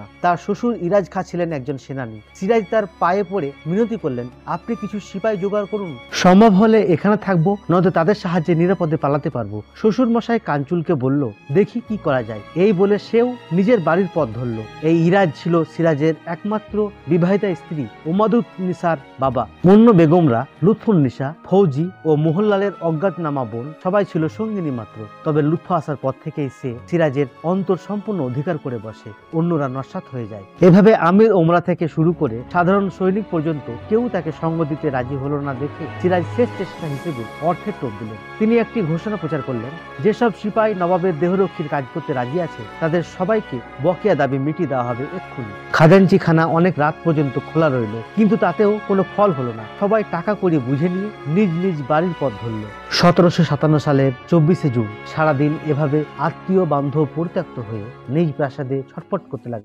না। তার শ্বশুর ইরাজ খাঁ ছিলেন একজন সেনানী। সিরাজ তার পায়ে পড়ে মিনতি করলেন, আপনি কিছু সিপাহী জোগাড় করুন, সম্ভব হলে এখানে থাকবো, নয়তো তাদের সাহায্যে নিরাপদে পালাতে পারবো। শ্বশুর মশাই কাঞ্চুলকে বলল, দেখি কি করা যায়। এই বলে সেও নিজের বাড়ির পথ ধরল। এই ইরাজ ছিল সিরাজের একমাত্র বিবাহিতা স্ত্রী উমাদুত নিসার বাবা। অন্য বেগমরা লুৎফুন্নিসা, ফৌজি ও মোহনলালের অজ্ঞাতনামা বোন সবাই ছিল সঙ্গিনী মাত্র। তবে লুৎফা আসার পর থেকেই সে সিরাজের অন্তর সম্পূর্ণ অধিকার করে বসে, অন্যরা নস্যাৎ হয়ে যায়। এভাবে আমির ওমরা থেকে শুরু করে সাধারণ সৈনিক পর্যন্ত কেউ তাকে সঙ্গ দিতে রাজি হলো না দেখে সিরাজ শেষ চেষ্টা হিসেবে অর্থের টোপ দিলেন। তিনি একটি ঘোষণা প্রচার করলেন, যেসব সিপাহী নবাবের দেহরক্ষীর কাজ করতে রাজি আছে তাদের সবাইকে বকেয়া দাবি মিটিয়ে দেওয়া হবে এক্ষুনি। খাজাঞ্চি খানা অনেক রাত পর্যন্ত খোলা রইল, কিন্তু তাতেও কোনো ফল হলো না। সবাই টাকা করে বুঝে নিয়ে নিজ নিজ বাড়ির পথ ধরল। 1757 সালের 24শে জুন সারাদিন এভাবে আত্মীয় বান্ধব পরিত্যক্ত হয়ে নিজ প্রাসাদে ছটফট করতে লাগলো।